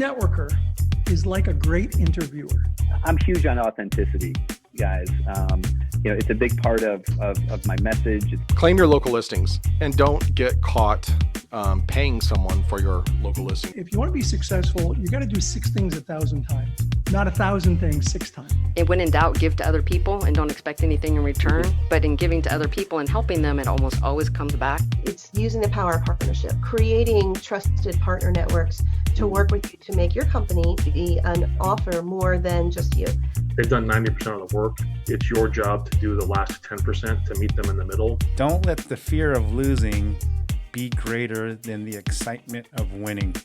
networker is like a great interviewer. I'm huge on authenticity, guys. It's a big part of my message. Claim your local listings and don't get caught paying someone for your local listing. If you want to be successful, you got to do 6 things 1,000 times, not 1,000 things 6 times. And when in doubt, give to other people and don't expect anything in return. But in giving to other people and helping them, it almost always comes back. It's using the power of partnership, creating trusted partner networks to work with you to make your company be an offer more than just you. They've done 90% of the work. It's your job to do the last 10% to meet them in the middle. Don't let the fear of losing be greater than the excitement of winning.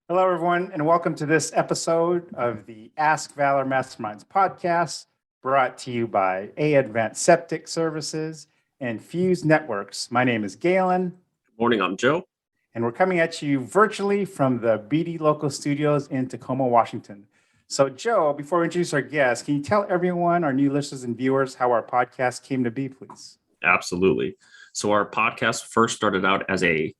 Hello, everyone, and welcome to this episode of the Ask Valor Masterminds podcast, brought to you by Advanced Septic Services and Fuse Networks. My name is Galen. Good morning, I'm Joe. And we're coming at you virtually from the BD Local Studios in Tacoma, Washington. So, Joe, before we introduce our guest, can you tell everyone, our new listeners and viewers, how our podcast came to be, please? Absolutely. So our podcast first started out as a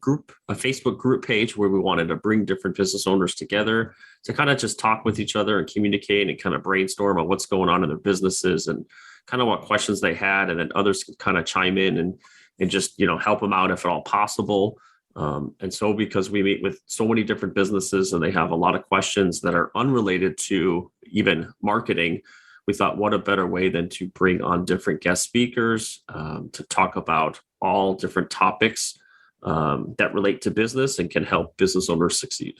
Facebook group page where we wanted to bring different business owners together to kind of just talk with each other and communicate and kind of brainstorm on what's going on in their businesses and kind of what questions they had. And then others could kind of chime in and just, help them out if at all possible. And so because we meet with so many different businesses and they have a lot of questions that are unrelated to even marketing, we thought what a better way than to bring on different guest speakers to talk about all different topics that relate to business and can help business owners succeed.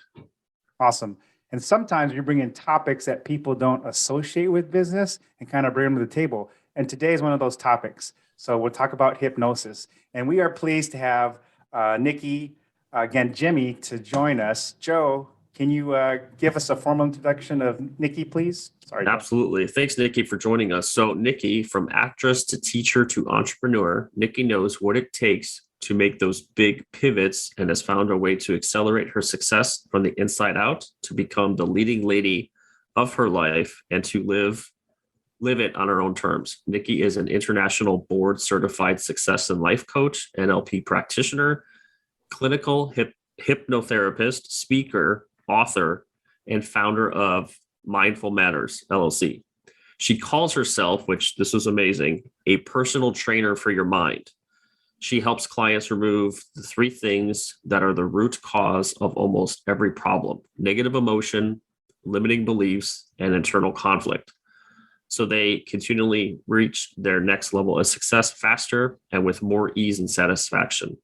Awesome. And sometimes you bring in topics that people don't associate with business and kind of bring them to the table. And today is one of those topics. So we'll talk about hypnosis. And we are pleased to have Nikki Gangemi to join us. Joe, can you give us a formal introduction of Nikki, please? Sorry. Absolutely. Thanks, Nikki, for joining us. So Nikki, from actress to teacher to entrepreneur, Nikki knows what it takes to make those big pivots and has found a way to accelerate her success from the inside out to become the leading lady of her life and to live it on her own terms. Nikki is an international board certified success and life coach, NLP practitioner, clinical hypnotherapist, speaker, author, and founder of Mindful Matters, LLC. She calls herself, which this was amazing, a personal trainer for your mind. She helps clients remove the 3 things that are the root cause of almost every problem: negative emotion, limiting beliefs, and internal conflict, so they continually reach their next level of success faster and with more ease and satisfaction.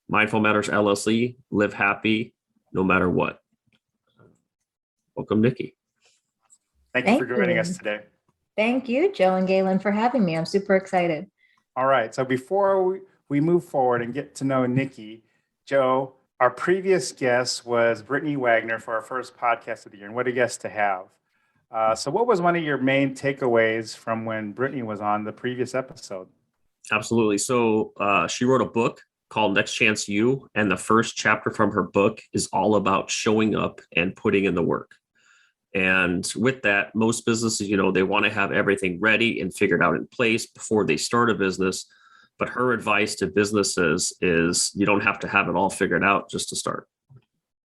Mindful Matters, LLC, live happy no matter what. Welcome, Nikki. Thank you for joining us today. Thank you, Joe and Galen, for having me. I'm super excited. All right. So before we move forward and get to know Nikki, Joe, our previous guest was Brittany Wagner for our first podcast of the year. And what a guest to have. So what was one of your main takeaways from when Brittany was on the previous episode? Absolutely. So she wrote a book called Next Chance You. And the first chapter from her book is all about showing up and putting in the work. And with that, most businesses, they want to have everything ready and figured out in place before they start a business. But her advice to businesses is you don't have to have it all figured out just to start.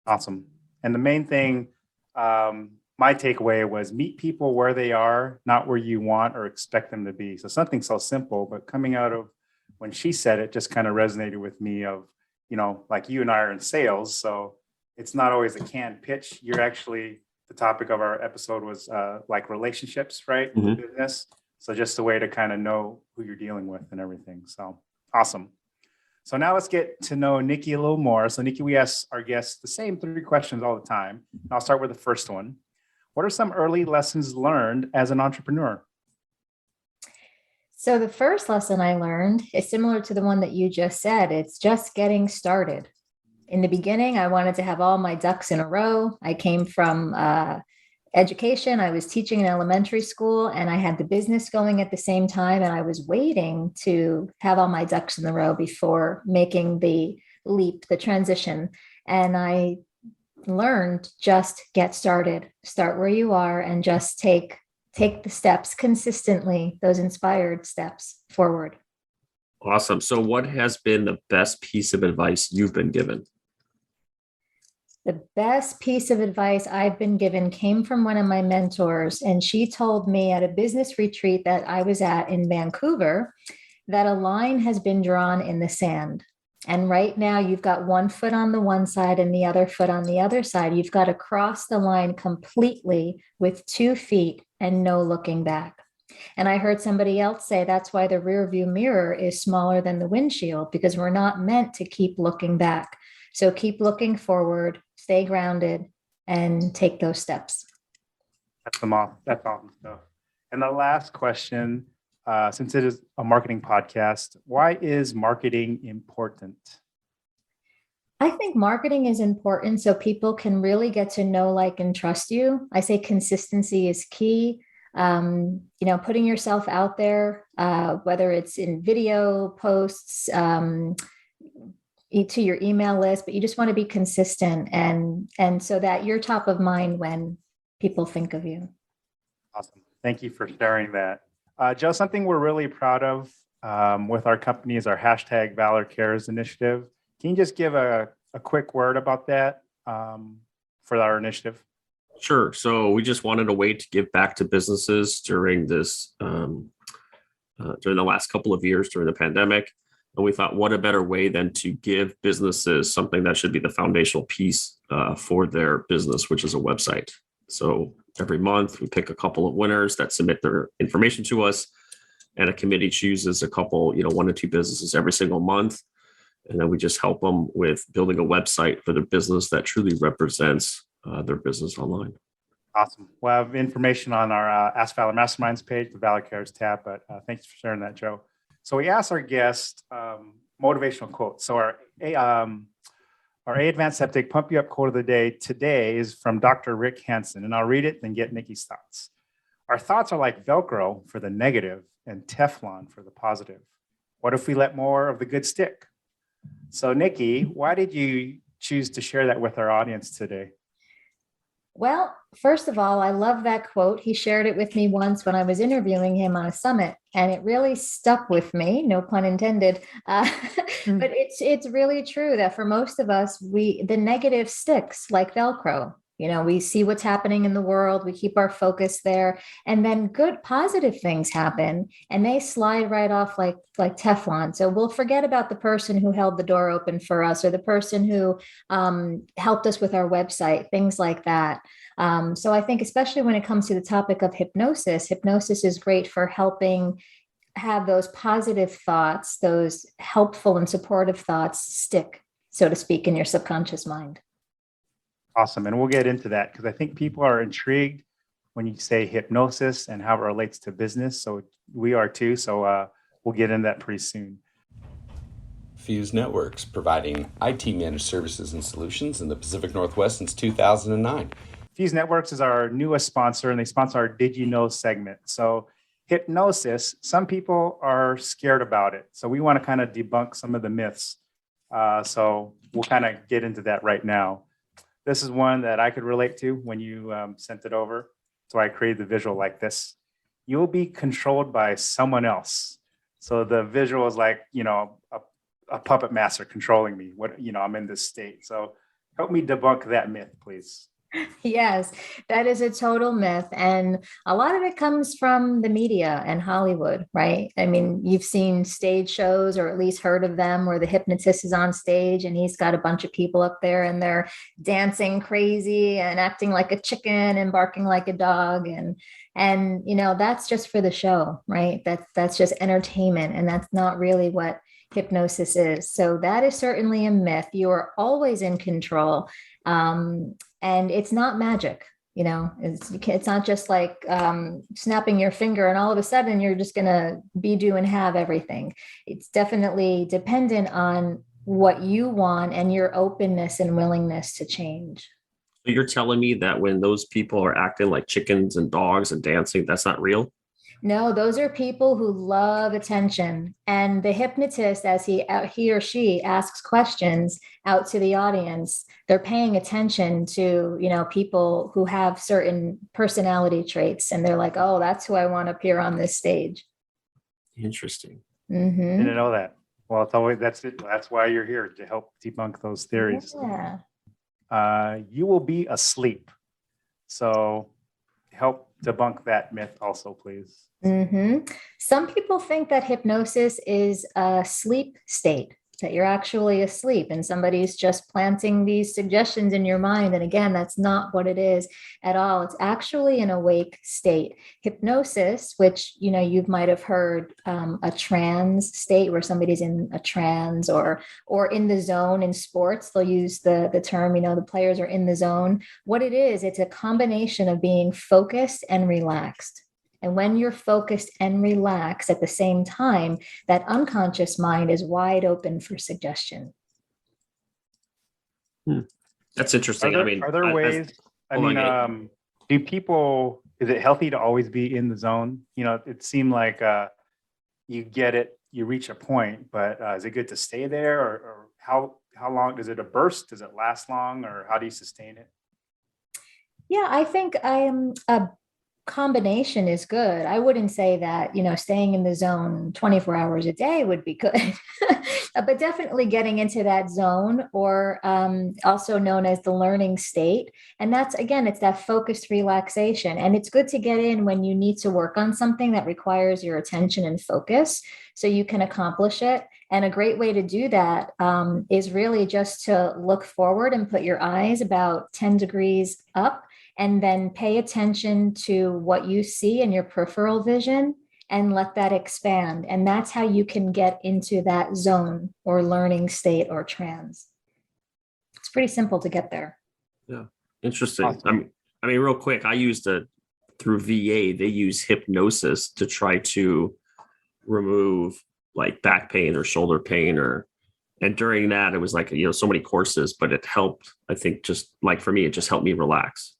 Awesome. And the main thing, my takeaway was meet people where they are, not where you want or expect them to be. So something so simple, but coming out of when she said it, just kind of resonated with me of, like you and I are in sales. So it's not always a canned pitch. You're actually, the topic of our episode was like relationships, right? Mm-hmm. In business. So just a way to kind of know who you're dealing with and everything. So awesome. So now let's get to know Nikki a little more. So Nikki, we ask our guests the same 3 questions all the time. I'll start with the first one. What are some early lessons learned as an entrepreneur? So the first lesson I learned is similar to the one that you just said. It's just getting started. In the beginning, I wanted to have all my ducks in a row. I came from education. I was teaching in elementary school and I had the business going at the same time. And I was waiting to have all my ducks in the row before making the leap, the transition. And I learned just get started, start where you are and just take the steps consistently, those inspired steps forward. Awesome. So what has been the best piece of advice you've been given? The best piece of advice I've been given came from one of my mentors, and she told me at a business retreat that I was at in Vancouver that a line has been drawn in the sand. And right now you've got one foot on the one side and the other foot on the other side. You've got to cross the line completely with 2 feet and no looking back. And I heard somebody else say that's why the rear view mirror is smaller than the windshield, because we're not meant to keep looking back. So keep looking forward, stay grounded, and take those steps. That's awesome stuff. And the last question, since it is a marketing podcast, why is marketing important? I think marketing is important so people can really get to know, like, and trust you. I say consistency is key. Putting yourself out there, whether it's in video posts, to your email list, but you just want to be consistent and so that you're top of mind when people think of you. Awesome. Thank you for sharing that. Joe, something we're really proud of with our company is our hashtag Valor Cares initiative. Can you just give a quick word about that for our initiative? Sure. So we just wanted a way to give back to businesses during this, during the last couple of years during the pandemic. And we thought, what a better way than to give businesses something that should be the foundational piece for their business, which is a website. So every month we pick a couple of winners that submit their information to us, and a committee chooses a couple, 1 or 2 businesses every single month. And then we just help them with building a website for their business that truly represents their business online. Awesome. We'll have information on our Ask Valor Masterminds page, the Valor Cares tab, but thanks for sharing that, Joe. So we asked our guest motivational quotes. So our A Advanced Septic Pump You Up quote of the day today is from Dr. Rick Hansen, and I'll read it and get Nikki's thoughts. Our thoughts are like velcro for the negative and Teflon for the positive. What if we let more of the good stick? So Nikki, why did you choose to share that with our audience today? Well, first of all, I love that quote. He shared it with me once when I was interviewing him on a summit, and it really stuck with me, no pun intended. But it's really true that for most of us, the negative sticks like velcro. We see what's happening in the world. We keep our focus there, and then good positive things happen and they slide right off like Teflon. So we'll forget about the person who held the door open for us, or the person who helped us with our website, things like that. So I think especially when it comes to the topic of hypnosis is great for helping have those positive thoughts, those helpful and supportive thoughts stick, so to speak, in your subconscious mind. Awesome. And we'll get into that because I think people are intrigued when you say hypnosis and how it relates to business. So we are too. So we'll get into that pretty soon. Fuse Networks, providing IT managed services and solutions in the Pacific Northwest since 2009. Fuse Networks is our newest sponsor, and they sponsor our Did You Know segment. So hypnosis, some people are scared about it. So we want to kind of debunk some of the myths. So we'll kind of get into that right now. This is one that I could relate to when you sent it over. So I created the visual like this. You'll be controlled by someone else. So the visual is like, a puppet master controlling me. I'm in this state. So help me debunk that myth, please. Yes, that is a total myth. And a lot of it comes from the media and Hollywood, right? I mean, you've seen stage shows, or at least heard of them, where the hypnotist is on stage and he's got a bunch of people up there and they're dancing crazy and acting like a chicken and barking like a dog. And that's just for the show, right? That's just entertainment. And that's not really what hypnosis is. So that is certainly a myth. You are always in control. And it's not magic, it's not just like snapping your finger and all of a sudden you're just going to do and have everything. It's definitely dependent on what you want and your openness and willingness to change. So you're telling me that when those people are acting like chickens and dogs and dancing, that's not real? No, those are people who love attention. And the hypnotist, as he or she asks questions out to the audience, they're paying attention to, people who have certain personality traits. And they're like, oh, that's who I want up here on this stage. Interesting. Didn't know that. Well, it's always, that's it. That's why you're here, to help debunk those theories. Yeah. You will be asleep. So help debunk that myth also, please. Some people think that hypnosis is a sleep state, that you're actually asleep and somebody's just planting these suggestions in your mind. And again, that's not what it is at all. It's actually an awake state. Hypnosis, which, you know, you might have heard a trance state, where somebody's in a trance or in the zone. In sports, they'll use the term, you know, the players are in the zone. What it is, it's a combination of being focused and relaxed. And when you're focused and relaxed at the same time, that unconscious mind is wide open for suggestion. That's interesting. Are there ways? Do people, is it healthy to always be in the zone? You know, it seemed like you get it, you reach a point, but is it good to stay there, or how long? Is it a burst? Does it last long, or how do you sustain it? Yeah, I think a combination is good. I wouldn't say that, you know, staying in the zone 24 hours a day would be good, but definitely getting into that zone, or also known as the learning state. And that's, again, it's that focused relaxation. And it's good to get in when you need to work on something that requires your attention and focus so you can accomplish it. And a great way to do that is really just to look forward and put your eyes about 10 degrees up, and then pay attention to what you see in your peripheral vision and let that expand. And that's how you can get into that zone or learning state or trance. It's pretty simple to get there. Yeah, interesting. Awesome. I mean, real quick, through VA, they use hypnosis to try to remove like back pain or shoulder pain, and during that, it was like, you know, so many courses, but it helped, I think, just like for me, it just helped me relax.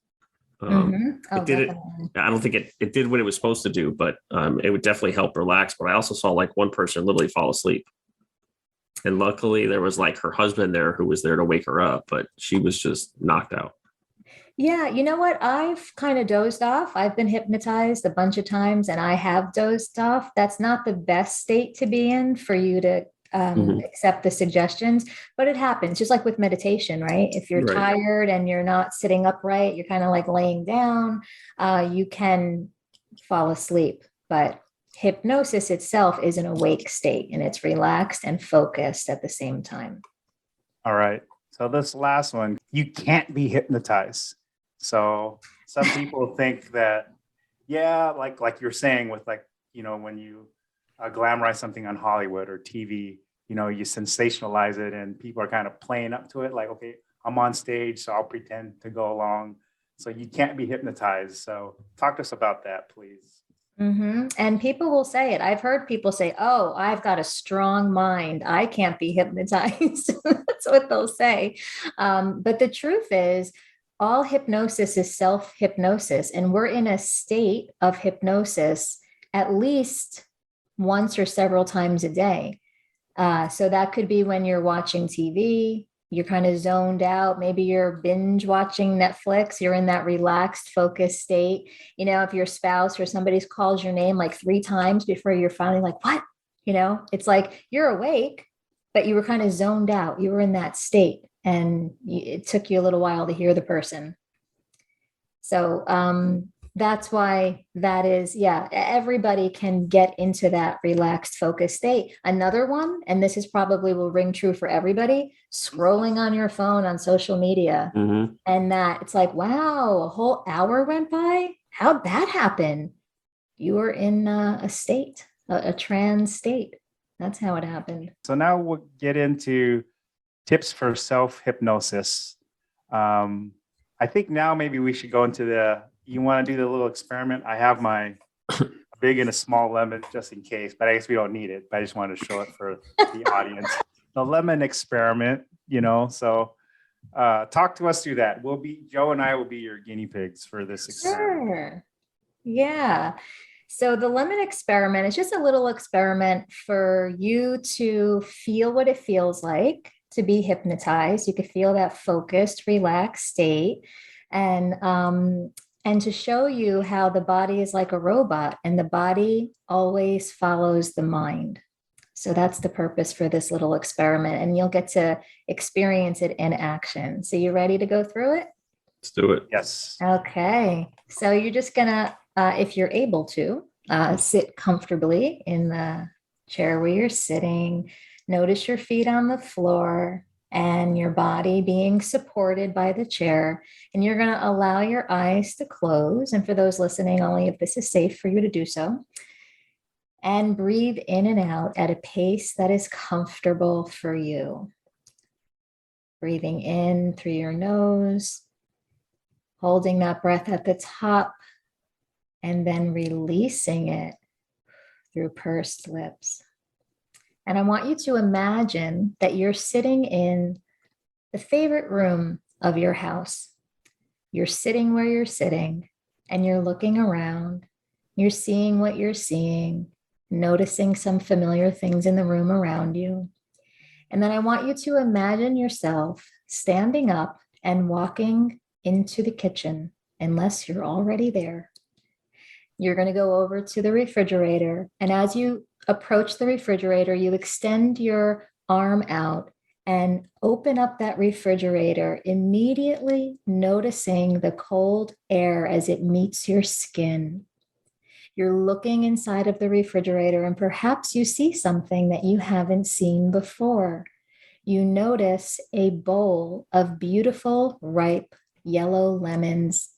It did it. I don't think it did what it was supposed to do, but it would definitely help relax. But I also saw like one person literally fall asleep, and luckily there was like her husband there who was there to wake her up, but she was just knocked out. Yeah, you know what? I've kind of dozed off. I've been hypnotized a bunch of times, and I have dozed off. That's not the best state to be in for you to accept the suggestions, but it happens, just like with meditation, right? If you're tired and you're not sitting upright, you're kind of like laying down, you can fall asleep. But hypnosis itself is an awake state, and it's relaxed and focused at the same time. All right. So this last one, you can't be hypnotized. So some people think that, yeah, like you're saying with, like, you know, when you glamorize something on Hollywood or TV, you know, you sensationalize it and people are kind of playing up to it. Like, okay, I'm on stage, so I'll pretend to go along. So you can't be hypnotized. So talk to us about that, please. And people will say it. I've heard people say, oh, I've got a strong mind, I can't be hypnotized. That's what they'll say. But the truth is, all hypnosis is self-hypnosis. And we're in a state of hypnosis at least once or several times a day. So that could be when you're watching TV, you're kind of zoned out. Maybe you're binge watching Netflix. You're in that relaxed, focused state. You know, if your spouse or somebody calls your name like 3 times before you're finally like, what? You know, it's like you're awake, but you were kind of zoned out. You were in that state, and it took you a little while to hear the person. So that's why that is, yeah, everybody can get into that relaxed, focused state. Another one, and this is probably will ring true for everybody, scrolling on your phone on social media. And that it's like, wow, a whole hour went by. How'd that happen? You were in a state, a trance state. That's how it happened. So now we'll get into tips for self-hypnosis. I think now maybe we should go into you want to do the little experiment? I have my big and a small lemon just in case, but I guess we don't need it. But I just wanted to show it for the audience. The lemon experiment, you know, so talk to us through that. Joe and I will be your guinea pigs for this experiment. Sure. Yeah. So the lemon experiment is just a little experiment for you to feel what it feels like to be hypnotized. You could feel that focused, relaxed state, and to show you how the body is like a robot, and the body always follows the mind. So that's the purpose for this little experiment, and you'll get to experience it in action. So you ready to go through it? Let's do it. Yes. Okay. So you're just gonna, if you're able to, sit comfortably in the chair where you're sitting. Notice your feet on the floor and your body being supported by the chair. And you're going to allow your eyes to close. And for those listening, only if this is safe for you to do so. And breathe in and out at a pace that is comfortable for you. Breathing in through your nose, holding that breath at the top, and then releasing it through pursed lips. And I want you to imagine that you're sitting in the favorite room of your house. You're sitting where you're sitting, and you're looking around. You're seeing what you're seeing, noticing some familiar things in the room around you. And then I want you to imagine yourself standing up and walking into the kitchen, unless you're already there. You're going to go over to the refrigerator. And as you approach the refrigerator, you extend your arm out and open up that refrigerator, immediately noticing the cold air as it meets your skin. You're looking inside of the refrigerator, and perhaps you see something that you haven't seen before. You notice a bowl of beautiful, ripe yellow lemons.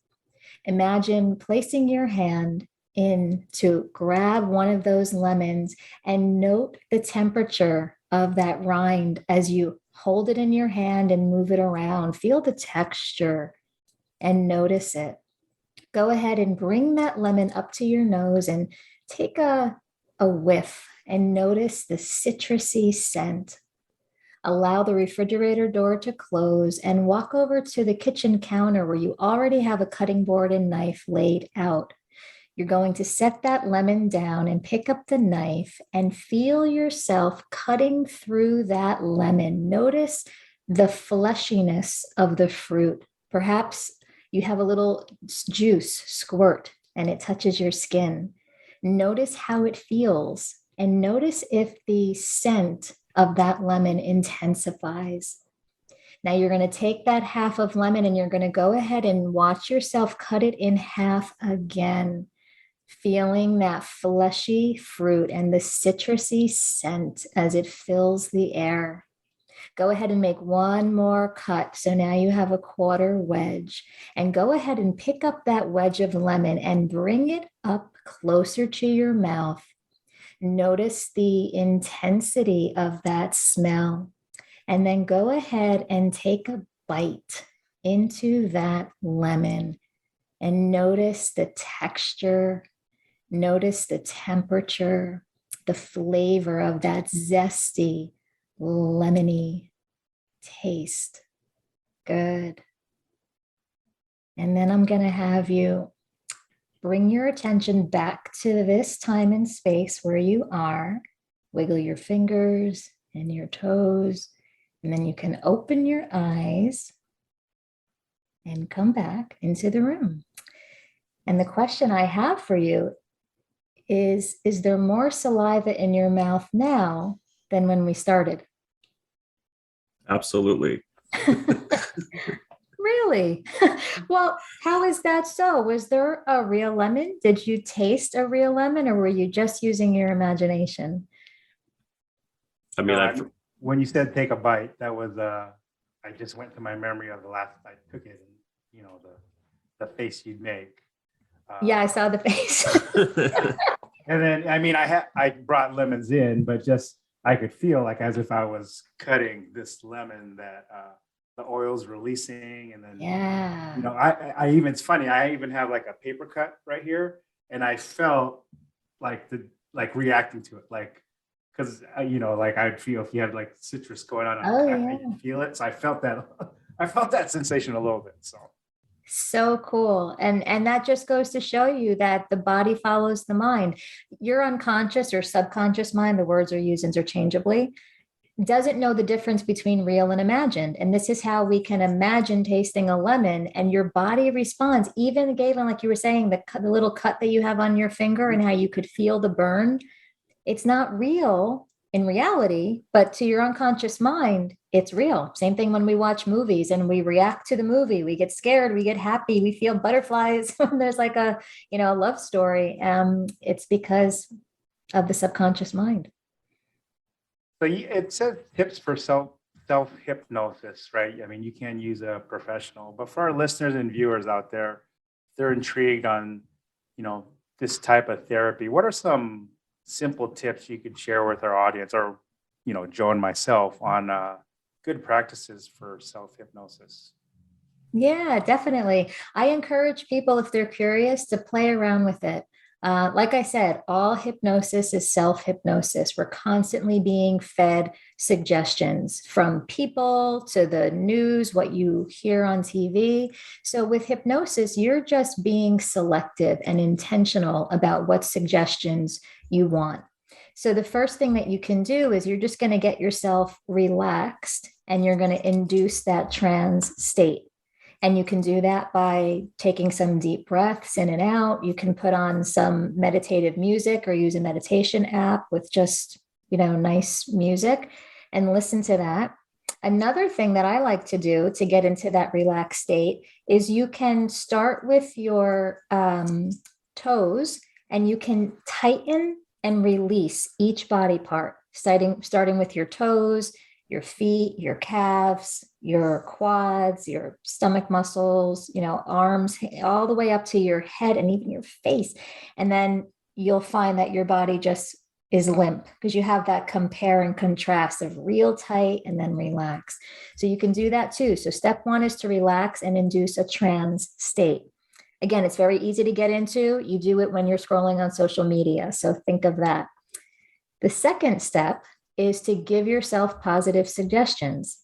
Imagine placing your hand in to grab one of those lemons and note the temperature of that rind as you hold it in your hand and move it around. Feel the texture and notice it. Go ahead and bring that lemon up to your nose and take a whiff and notice the citrusy scent. Allow the refrigerator door to close and walk over to the kitchen counter where you already have a cutting board and knife laid out. You're going to set that lemon down and pick up the knife and feel yourself cutting through that lemon. Notice the fleshiness of the fruit. Perhaps you have a little juice squirt and it touches your skin. Notice how it feels, and notice if the scent of that lemon intensifies. Now you're going to take that half of lemon and you're going to go ahead and watch yourself cut it in half again, feeling that fleshy fruit and the citrusy scent as it fills the air. Go ahead and make one more cut. So now you have a quarter wedge, and go ahead and pick up that wedge of lemon and bring it up closer to your mouth. Notice the intensity of that smell, and then go ahead and take a bite into that lemon and notice the texture, notice the temperature, the flavor of that zesty, lemony taste. Good. And then I'm going to have you bring your attention back to this time and space where you are. Wiggle your fingers and your toes, and then you can open your eyes and come back into the room. And the question I have for you is there more saliva in your mouth now than when we started? Absolutely. Really? Well, how is that so? Was there a real lemon? Did you taste a real lemon, or were you just using your imagination? I mean, When you said take a bite, that was I just went to my memory of the last I took it, and you know the face you'd make. Yeah, I saw the face. And then I mean I brought lemons in, but just I could feel like as if I was cutting this lemon that the oil's releasing, and then Yeah. you know I even, it's funny, I even have like a paper cut right here, and I felt like reacting to it, like, because you know, like I'd feel if you had like citrus going on, you feel it. So I felt that sensation a little bit. So cool. And that just goes to show you that the body follows the mind. Your unconscious or subconscious mind, the words are used interchangeably, doesn't know the difference between real and imagined. And this is how we can imagine tasting a lemon and your body responds. Even Galen, like you were saying, the little cut that you have on your finger and how you could feel the burn, it's not real, in reality, but to your unconscious mind, it's real. Same thing when we watch movies and we react to the movie. We get scared, we get happy, we feel butterflies when there's like a, a love story. It's because of the subconscious mind. So it says tips for self-hypnosis, right? I mean, you can use a professional, but for our listeners and viewers out there, they're intrigued on, this type of therapy. What are some simple tips you could share with our audience, or, Joe and myself, on good practices for self-hypnosis? Yeah, definitely. I encourage people, if they're curious, to play around with it. Like I said, all hypnosis is self-hypnosis. We're constantly being fed suggestions from people to the news, what you hear on TV. So with hypnosis, you're just being selective and intentional about what suggestions you want. So the first thing that you can do is you're just going to get yourself relaxed and you're going to induce that trance state. And you can do that by taking some deep breaths in and out. You can put on some meditative music or use a meditation app with just, nice music and listen to that. Another thing that I like to do to get into that relaxed state is you can start with your toes and you can tighten and release each body part, starting with your toes, your feet, your calves, your quads, your stomach muscles, arms, all the way up to your head and even your face. And then you'll find that your body just is limp because you have that compare and contrast of real tight and then relax. So you can do that too. So step one is to relax and induce a trance state. Again, it's very easy to get into. You do it when you're scrolling on social media. So think of that. The second step is to give yourself positive suggestions.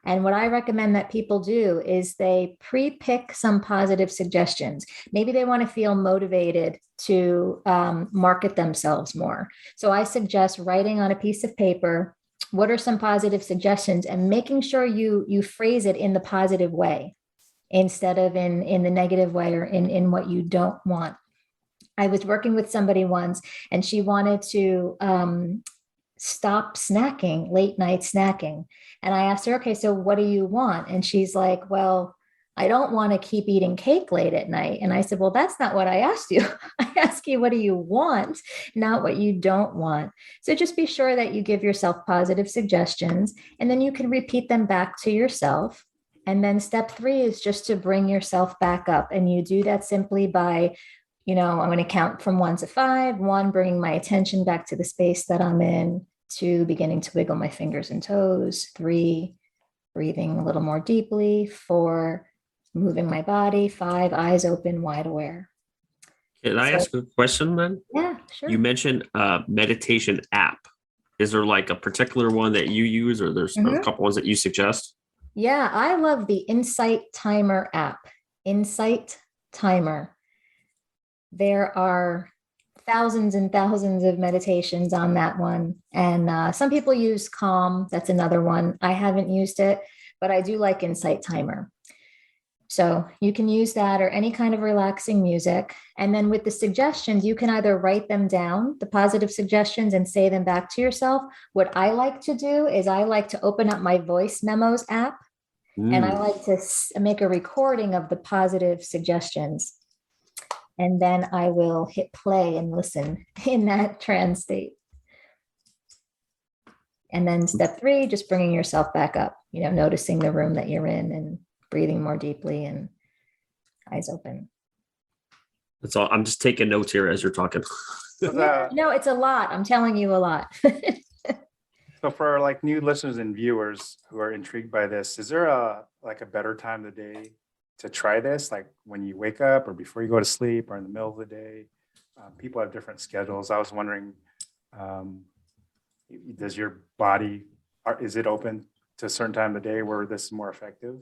And what I recommend that people do is they pre-pick some positive suggestions. Maybe they want to feel motivated to market themselves more. So I suggest writing on a piece of paper, what are some positive suggestions, and making sure you phrase it in the positive way instead of in the negative way or in what you don't want. I was working with somebody once and she wanted to stop snacking, late night snacking. And I asked her, okay, so what do you want? And she's like, well, I don't want to keep eating cake late at night. And I said, well, that's not what I asked you. I asked you, what do you want, not what you don't want. So just be sure that you give yourself positive suggestions, and then you can repeat them back to yourself. And then step 3 is just to bring yourself back up. And you do that simply by, I'm going to count from 1 to 5. 1, bringing my attention back to the space that I'm in. 2, beginning to wiggle my fingers and toes. 3, breathing a little more deeply. 4, moving my body. 5, eyes open, wide aware. Can I ask a question then? Yeah, sure. You mentioned a meditation app. Is there like a particular one that you use, or there's a couple ones that you suggest? Yeah, I love the Insight Timer app. Insight Timer. There are thousands and thousands of meditations on that one. And some people use Calm. That's another one. I haven't used it, but I do like Insight Timer. So you can use that or any kind of relaxing music. And then with the suggestions, you can either write them down, the positive suggestions, and say them back to yourself. What I like to do is I like to open up my voice memos app and I like to make a recording of the positive suggestions. And then I will hit play and listen in that trance state. And then step 3, just bringing yourself back up, noticing the room that you're in and breathing more deeply and eyes open. That's all. I'm just taking notes here as you're talking. No, it's a lot. I'm telling you a lot. So for like new listeners and viewers who are intrigued by this, is there a better time of the day to try this? Like when you wake up or before you go to sleep or in the middle of the day? People have different schedules. I was wondering, does your body, is it open to a certain time of the day where this is more effective?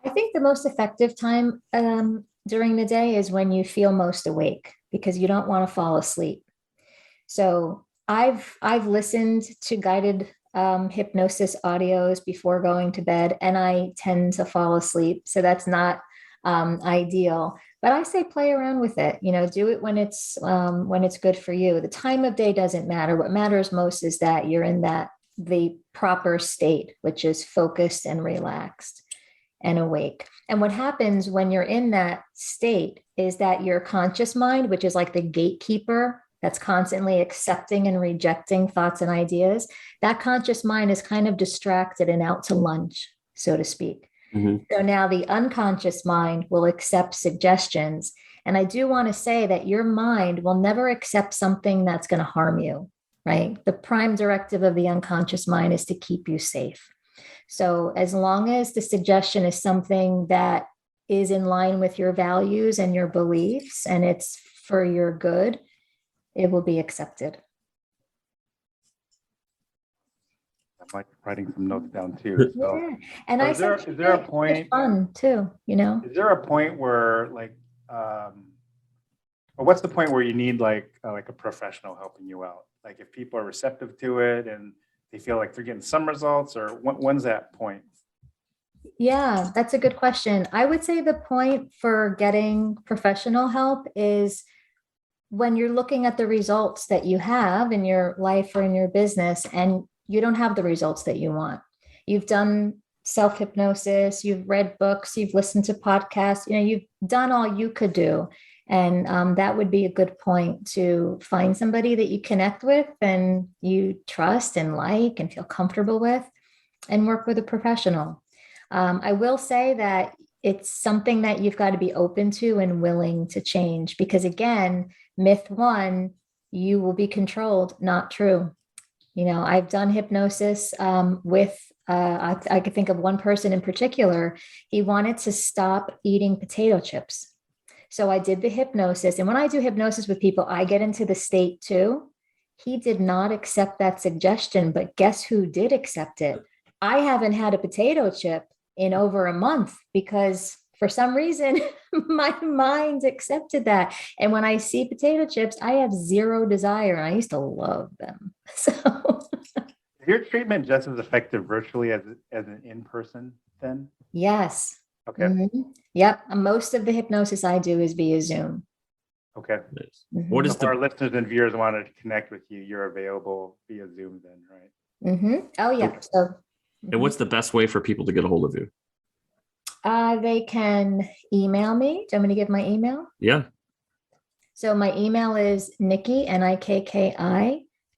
I think the most effective time during the day is when you feel most awake, because you don't want to fall asleep. So I've listened to guided hypnosis audios before going to bed, and I tend to fall asleep. So that's not ideal. But I say play around with it, do it when it's good for you. The time of day doesn't matter. What matters most is that you're in the proper state, which is focused and relaxed and awake. And what happens when you're in that state is that your conscious mind, which is like the gatekeeper that's constantly accepting and rejecting thoughts and ideas, that conscious mind is kind of distracted and out to lunch, so to speak. So now the unconscious mind will accept suggestions. And I do want to say that your mind will never accept something that's going to harm you, right? The prime directive of the unconscious mind is to keep you safe. So as long as the suggestion is something that is in line with your values and your beliefs, and it's for your good, it will be accepted. I'm like writing some notes down too. So. Yeah. And is there a point fun too, Is there a point where or what's the point where you need like a professional helping you out? Like if people are receptive to it and they feel like they're getting some results, or when's that point? Yeah, that's a good question. I would say the point for getting professional help is when you're looking at the results that you have in your life or in your business, and you don't have the results that you want. You've done self-hypnosis, you've read books, you've listened to podcasts, you've done all you could do. And that would be a good point to find somebody that you connect with and you trust and like and feel comfortable with, and work with a professional. I will say that it's something that you've got to be open to and willing to change, because again, myth one, you will be controlled, not true. I've done hypnosis with, I could think of one person in particular. He wanted to stop eating potato chips. So I did the hypnosis. And when I do hypnosis with people, I get into the state too. He did not accept that suggestion, but guess who did accept it? I haven't had a potato chip in over a month because for some reason, my mind accepted that. And when I see potato chips, I have zero desire. And I used to love them. So is your treatment just as effective virtually as an in-person then? Yes. Okay. Yep. Most of the hypnosis I do is via Zoom. Okay. What is so our listeners and viewers wanted to connect with you, you're available via Zoom then, right? Oh, yeah. So, and what's the best way for people to get a hold of you? They can email me. Do you want me to give my email? Yeah. So my email is Nikki, Nikki,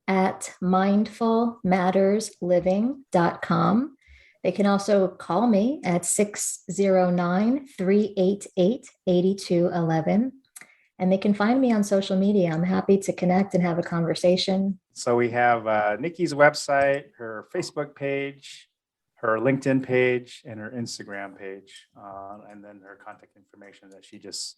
at mindfulmattersliving.com. They can also call me at 609-388-8211. And they can find me on social media. I'm happy to connect and have a conversation. So we have Nikki's website, her Facebook page, her LinkedIn page, and her Instagram page, and then her contact information that she just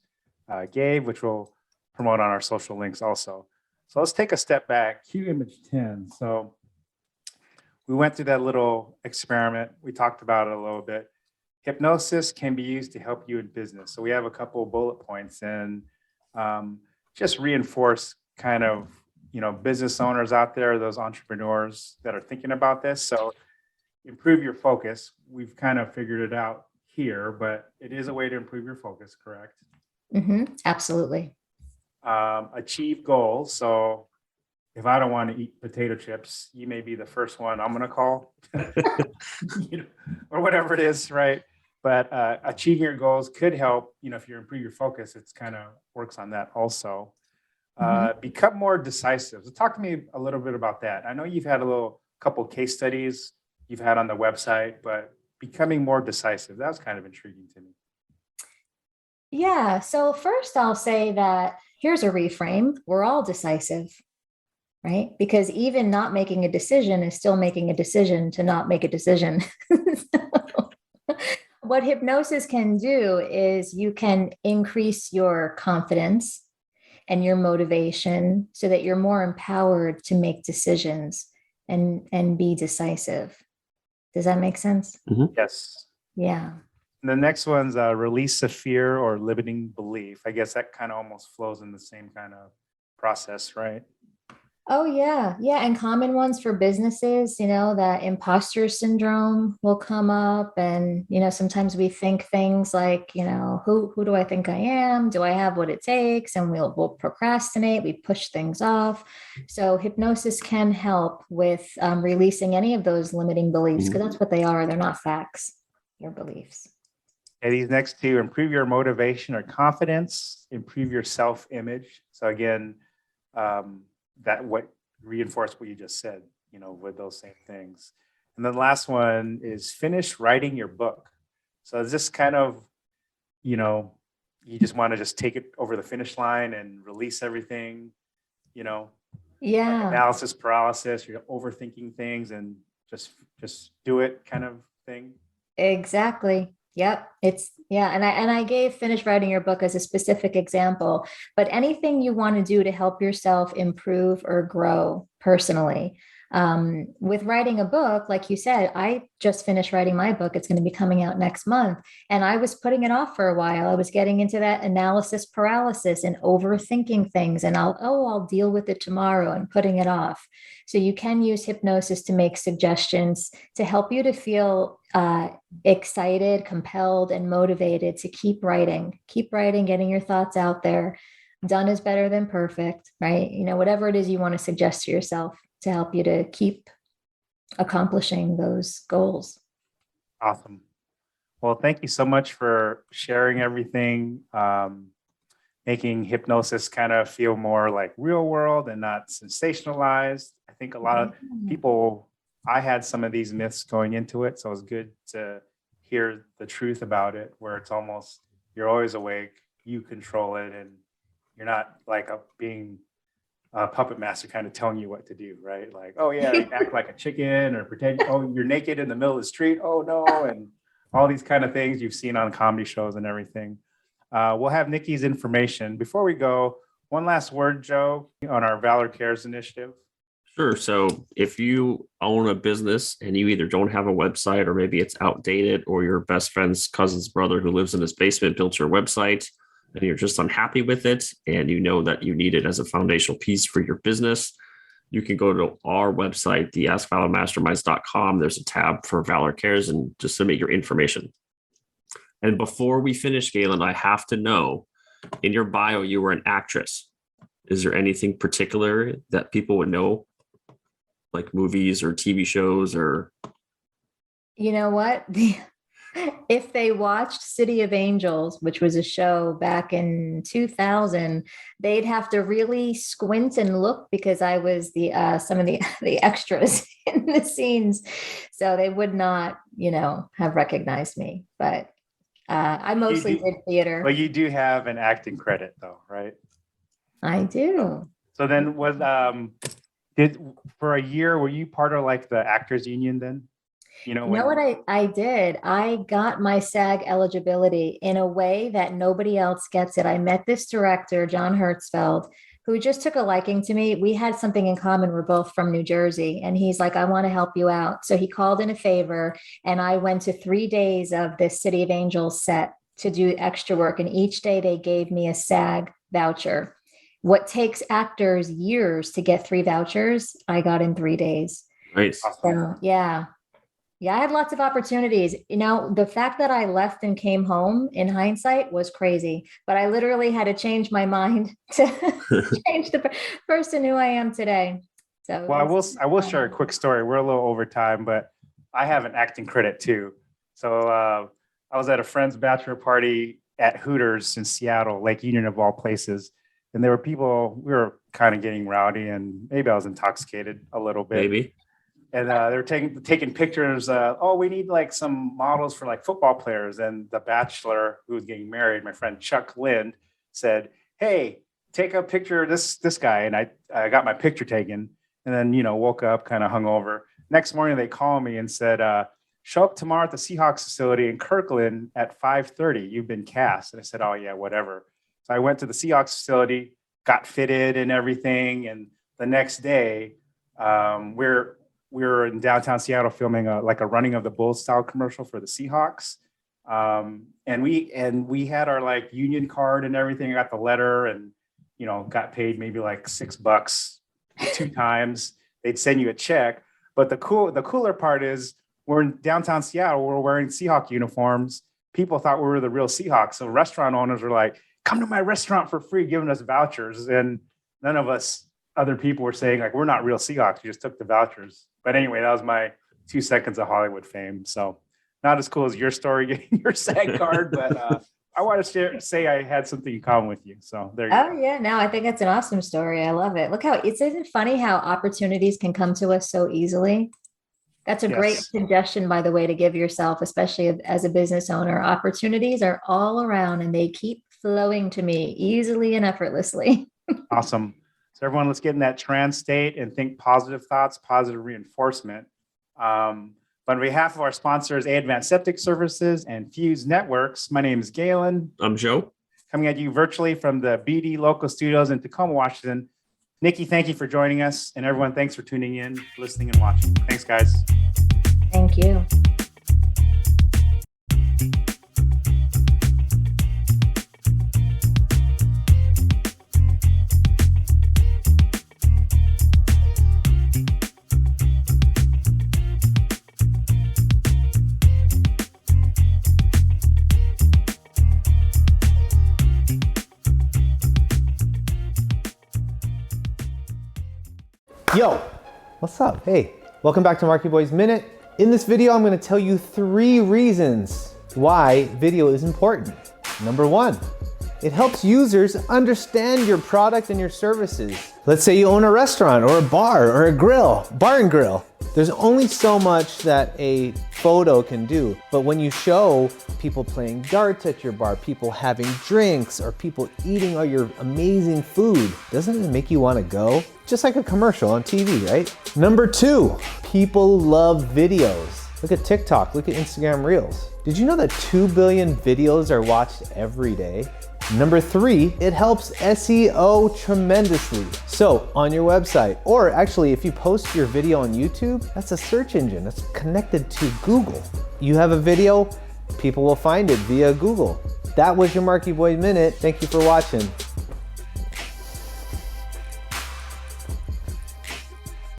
gave, which we'll promote on our social links also. So let's take a step back. Cue image 10. So we went through that little experiment. We talked about it a little bit. Hypnosis can be used to help you in business. So we have a couple of bullet points and just reinforce kind of, business owners out there, those entrepreneurs that are thinking about this. So improve your focus. We've kind of figured it out here, but it is a way to improve your focus, correct? Absolutely. Achieve goals. So if I don't want to eat potato chips, you may be the first one I'm going to call, or whatever it is, right? But achieving your goals could help, if you improve your focus, it's kind of works on that also. Become more decisive. So talk to me a little bit about that. I know you've had couple case studies you've had on the website, but becoming more decisive, that was kind of intriguing to me. Yeah. So first I'll say that here's a reframe. We're all decisive, right? Because even not making a decision is still making a decision to not make a decision. What hypnosis can do is you can increase your confidence and your motivation so that you're more empowered to make decisions and be decisive. Does that make sense? Yes. Yeah. And the next one's release of fear or limiting belief. I guess that kind of almost flows in the same kind of process, right? Oh, yeah. Yeah. And common ones for businesses, that imposter syndrome will come up. And, sometimes we think things like, who do I think I am? Do I have what it takes? And we'll procrastinate, we push things off. So hypnosis can help with releasing any of those limiting beliefs, because that's what they are. They're not facts, your beliefs. And these next two: improve your motivation or confidence, improve your self-image. So again, that what reinforce what you just said, with those same things. And then the last one is finish writing your book. So is this kind of, you just want to just take it over the finish line and release everything, like Yeah, analysis paralysis, you're overthinking things and just do it kind of thing. exactly. Yep. And I gave finish writing your book as a specific example, but anything you want to do to help yourself improve or grow personally. With writing a book, like you said, I just finished writing my book. It's going to be coming out next month. And I was putting it off for a while. I was getting into that analysis paralysis and overthinking things. And I'll deal with it tomorrow, and putting it off. So you can use hypnosis to make suggestions to help you to feel excited, compelled, and motivated to keep writing, getting your thoughts out there. Done is better than perfect, right? Whatever it is you want to suggest to yourself to help you to keep accomplishing those goals. Awesome. Well, thank you so much for sharing everything, making hypnosis kind of feel more like real world and not sensationalized. I think a lot of people, I had some of these myths going into it, so it was good to hear the truth about it, where it's almost, you're always awake, you control it, and you're not like being a puppet master kind of telling you what to do, right? Like, oh yeah, act like a chicken, or pretend, oh, you're naked in the middle of the street, oh no, and all these kind of things you've seen on comedy shows and everything. We'll have Nikki's information. Before we go, one last word, Joe, on our Valor Cares initiative. Sure. So if you own a business and you either don't have a website, or maybe it's outdated, or your best friend's cousin's brother who lives in his basement built your website and you're just unhappy with it, and you know that you need it as a foundational piece for your business, you can go to our website, the AskValorMasterminds.com. There's a tab for Valor Cares, and just submit your information. And before we finish, Galen, I have to know, in your bio, you were an actress. Is there anything particular that people would know, like movies or TV shows, or? You know what? If they watched City of Angels, which was a show back in 2000, they'd have to really squint and look, because I was some of the extras in the scenes. So they would not, have recognized me. But I mostly did theater. But you do have an acting credit though, right? I do. So then for a year, were you part of like the actors union then? You know what I did? I got my SAG eligibility in a way that nobody else gets it. I met this director, John Hertzfeld, who just took a liking to me. We had something in common. We're both from New Jersey. And he's like, I want to help you out. So he called in a favor, and I went to 3 days of this City of Angels set to do extra work. And each day they gave me a SAG voucher. What takes actors years to get 3 vouchers, I got in 3 days. Nice. So, yeah. Yeah, I had lots of opportunities. The fact that I left and came home in hindsight was crazy, but I literally had to change my mind to change the person who I am today. So, well, I will share a quick story. We're a little over time, but I have an acting credit too. So I was at a friend's bachelor party at Hooters in Seattle, Lake Union of all places. And there were people, we were kind of getting rowdy, and maybe I was intoxicated a little bit. Maybe. And they were taking pictures. We need like some models for like football players. And the bachelor who was getting married, my friend Chuck Lind, said, hey, take a picture of this guy. And I got my picture taken, and then, woke up kind of hungover. Next morning, they called me and said, show up tomorrow at the Seahawks facility in Kirkland at 5:30. You've been cast. And I said, oh yeah, whatever. So I went to the Seahawks facility, got fitted and everything. And the next day, we were in downtown Seattle filming a running of the Bulls style commercial for the Seahawks. And we had our like union card and everything. I got the letter, and, got paid maybe like $6 2 times. They'd send you a check. But the cooler part is we're in downtown Seattle. We're wearing Seahawk uniforms. People thought we were the real Seahawks. So restaurant owners were like, come to my restaurant for free, giving us vouchers. And none of us other people were saying like, we're not real Seahawks. We just took the vouchers. But anyway, that was my 2 seconds of Hollywood fame. So not as cool as your story getting your SAG card, but I want to say I had something in common with you. So there you go. Oh yeah, no, I think that's an awesome story. I love it. Look how isn't it funny how opportunities can come to us so easily? That's a great suggestion, by the way, to give yourself, especially as a business owner. Opportunities are all around and they keep flowing to me easily and effortlessly. Awesome. So everyone, let's get in that trance state and think positive thoughts, positive reinforcement. But on behalf of our sponsors, Advanced Septic Services and Fuse Networks, my name is Galen. I'm Joe. Coming at you virtually from the BD local studios in Tacoma, Washington. Nikki, thank you for joining us. And everyone, thanks for tuning in, listening, and watching. Thanks, guys. Thank you. Yo, what's up? Hey, welcome back to Marky Boy's Minute. In this video, I'm going to tell you 3 reasons why video is important. Number 1, it helps users understand your product and your services. Let's say you own a restaurant or a bar or a bar and grill. There's only so much that a photo can do, but when you show people playing darts at your bar, people having drinks, or people eating all your amazing food, doesn't it make you want to go? Just like a commercial on TV, right? Number 2, people love videos. Look at TikTok, look at Instagram Reels. Did you know that 2 billion videos are watched every day? Number 3, it helps SEO tremendously. So on your website, or actually if you post your video on YouTube, that's a search engine, that's connected to Google. You have a video, people will find it via Google. That was your Marky Boy Minute. Thank you for watching.